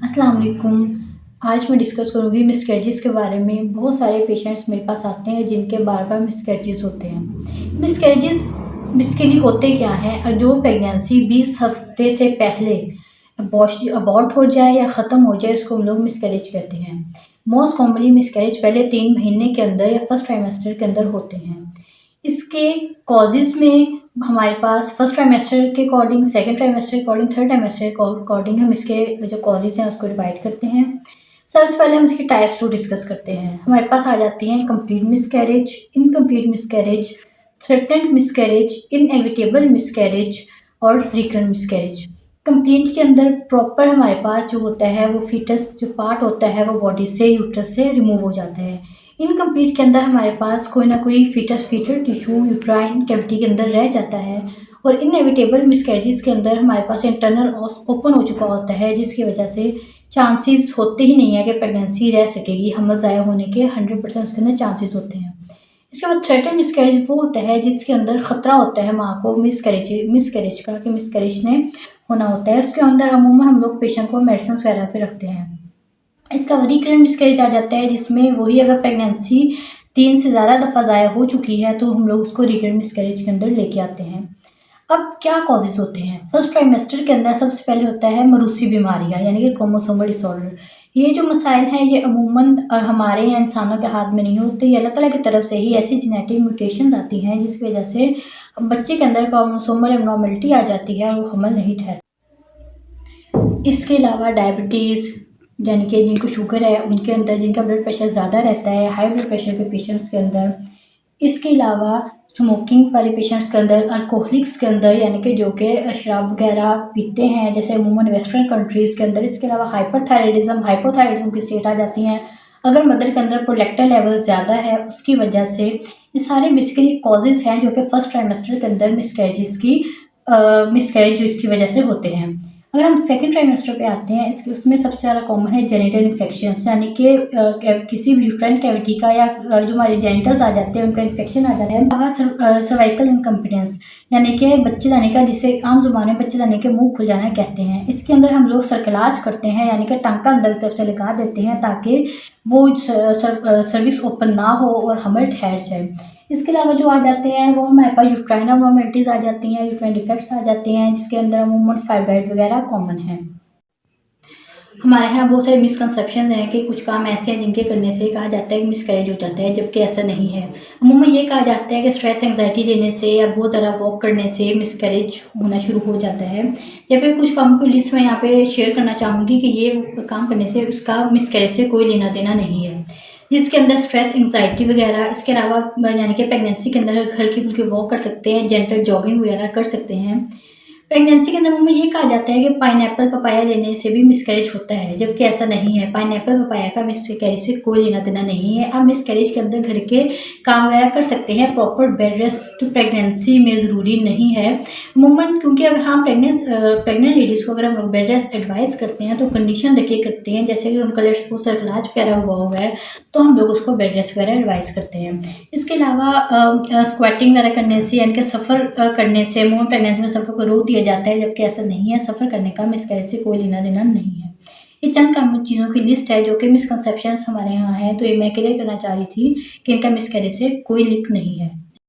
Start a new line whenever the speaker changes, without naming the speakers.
अस्सलाम वालेकुम। आज मैं डिस्कस करूँगी मिसकैरेजेस के बारे में। बहुत सारे पेशेंट्स मेरे पास आते हैं जिनके बार-बार मिसकैरेजेस होते हैं। मिसकैरेजेस बेसिकली होते क्या हैं? जो प्रेगनेंसी 20 हफ्ते से पहले अबॉर्ट हो जाए या ख़त्म हो जाए, उसको हम लोग मिसकैरेज कहते हैं। मोस्ट कॉमनली मिसकैरेज पहले 3 महीने के अंदर या फर्स्ट ट्राइमेस्टर के अंदर होते हैं। इसके कॉजेज़ में हमारे पास फर्स्ट ट्राइमेस्टर के अकॉर्डिंग, सेकंड ट्राइमेस्टर के अकॉर्डिंग, थर्ड ट्राइमेस्टर के अकॉर्डिंग हम इसके जो कॉजेज़ हैं उसको डिवाइड करते हैं। सबसे पहले हम इसकी टाइप्स को डिस्कस करते हैं। हमारे पास आ जाती हैं complete miscarriage, incomplete miscarriage, threatened miscarriage, inevitable miscarriage और रिकरेंट मिसकैरेज। कंप्लीट के अंदर प्रॉपर हमारे पास जो होता है वो फीटस जो पार्ट होता है वो बॉडी से, यूट्रस से रिमूव हो जाता है। इनकम्प्लीट के अंदर हमारे पास कोई ना कोई फीटल टिश्यू यूट्राइन कैविटी के अंदर रह जाता है। और इनएविटेबल मिसकैरेजेस के अंदर हमारे पास इंटरनल ऑस ओपन हो चुका होता है, जिसकी वजह से चांसेस होते ही नहीं है कि प्रेगनेंसी रह सकेगी। हमल ज़ाया होने के 100% उसके अंदर चांसेस होते हैं। इसके बाद थ्रेटन मिसकैरेज वो होता है जिसके अंदर ख़तरा होता है माँ को मिसकैरेज का, कि मिसकैरेज ने होना होता है। उसके अंदर अमूमन हम लोग पेशेंट को मेडिसिन वगैरह पे रखते हैं। इसका रिकरेंट मिसकैरेज आ जाता है, जिसमें वही अगर प्रेगनेंसी 3 से ज़्यादा दफ़ा ज़ाया हो चुकी है तो हम लोग उसको रिकरेंट मिसकैरेज के अंदर लेके आते हैं। अब क्या कॉजेज़ होते हैं? फर्स्ट ट्राइमेस्टर के अंदर सबसे पहले होता है मरूसी बीमारियाँ, यानी कि क्रोमोसोमल डिसऑर्डर। ये जो मसाइल हैं ये अमूमन हमारे या इंसानों के हाथ में नहीं होते। ये अल्लाह ताला की तरफ से ही ऐसी जेनेटिक म्यूटेशंस आती हैं जिसकी वजह से बच्चे के अंदर क्रोमोसोमल एब्नॉर्मलिटी आ जाती है और वो हमल नहीं ठहरता। इसके अलावा डायबिटीज़, यानी कि जिनको शुगर है उनके अंदर, जिनका ब्लड प्रेशर ज़्यादा रहता है, हाई ब्लड प्रेशर के पेशेंट्स के अंदर। इसके अलावा स्मोकिंग वाले पेशेंट्स के अंदर, अल्कोहलिक्स के अंदर, यानी कि जो कि शराब वगैरह पीते हैं जैसे अमूमन वेस्टर्न कंट्रीज़ के अंदर। इसके अलावा हाइपरथायराइडिज़म, हाइपोथायराइडिज़म की स्टेट आ जाती हैं। अगर मदर के अंदर प्रोलैक्टिन लेवल ज़्यादा है उसकी वजह से। ये सारे बेसिकली कॉजेज़ हैं जो कि फर्स्ट ट्राइमेस्टर के अंदर मिसकैरेज जो इसकी वजह से होते हैं। अगर हम सेकंड ट्राइमेस्टर पे आते हैं, इसके उसमें सबसे ज़्यादा कॉमन है जेनिटल इन्फेक्शंस, यानी कि किसी भी यूट्राइन कैविटी का या जो हमारे जेनिटल्स आ जाते हैं उनका इन्फेक्शन आ जाता है। सर्वाइकल इनकम्पिटेंस, यानी कि बच्चे जाने का, जिसे आम जुबान में बच्चे जाने के मुंह खुल जाना कहते हैं। इसके अंदर हम लोग सर्कलाज करते हैं, यानी कि टांका अंदर की तरफ से लगा देते हैं ताकि वो सर्विक्स ओपन ना हो और हमल ठहर जाए। इसके अलावा जो आ जाते हैं वो हमारे पास यूट्राइन एब्नॉर्मलिटीज़ आ जाती हैं, यूट्राइन डिफेक्ट्स आ जाते हैं, जिसके अंदर अमूमन फाइब्राइड वगैरह कॉमन है। हमारे यहाँ बहुत सारे मिसकंसेप्शन हैं कि कुछ काम ऐसे हैं जिनके करने से कहा जाता है कि मिसकैरेज हो जाता है, जबकि ऐसा नहीं है। अमूमन ये कहा जाता है कि स्ट्रेस एंग्जाइटी लेने से या बहुत ज़्यादा वॉक करने से मिसकैरेज होना शुरू हो जाता है। या फिर कुछ कामों की लिस्ट मैं यहाँ पे शेयर करना चाहूँगी कि ये काम करने से उसका मिसकैरेज से कोई लेना देना नहीं है, जिसके अंदर स्ट्रेस एंग्जाइटी वगैरह। इसके अलावा यानी कि प्रेगनेंसी के अंदर हल्की फुल्की वॉक कर सकते हैं, जेंटल जॉगिंग वगैरह कर सकते हैं। प्रेगनेंसी के अंदर में ये कहा जाता है कि पाइनएप्पल पपाया लेने से भी मिसकैरेज होता है, जबकि ऐसा नहीं है। पाइनएप्पल पपाया का मिसकैरेज से कोई लेना देना नहीं है। आप मिसकैरेज के अंदर घर के काम वगैरह कर सकते हैं। प्रॉपर बेड रेस्ट प्रेगनेंसी में ज़रूरी नहीं है अमूमन, क्योंकि अगर हम प्रेग्नेंट लेडीज़ को अगर हम लोग बेड रेस्ट एडवाइस करते हैं तो कंडीशन देखिए करते हैं, जैसे कि उनका लेट्स सपोज सर्कलाज वगैरह हुआ है तो हम लोग उसको बेड रेस्ट वगैरह एडवाइस करते हैं। इसके अलावा स्क्वाटिंग वगैरह करने से, यानी कि सफ़र करने से अमूमन प्रेगनेंसी में सफ़र को रोक दिया जाता है, जबकि ऐसा नहीं है। सफ़र करने का मिसकैरेज से कोई लेना देना नहीं है। ये चंद कॉमन चीज़ों की लिस्ट है जो कि मिसकंसेप्शंस हमारे यहाँ है, तो ये मैं क्लियर करना चाह रही थी कि इनका मिसकैरेज से कोई लिंक नहीं है।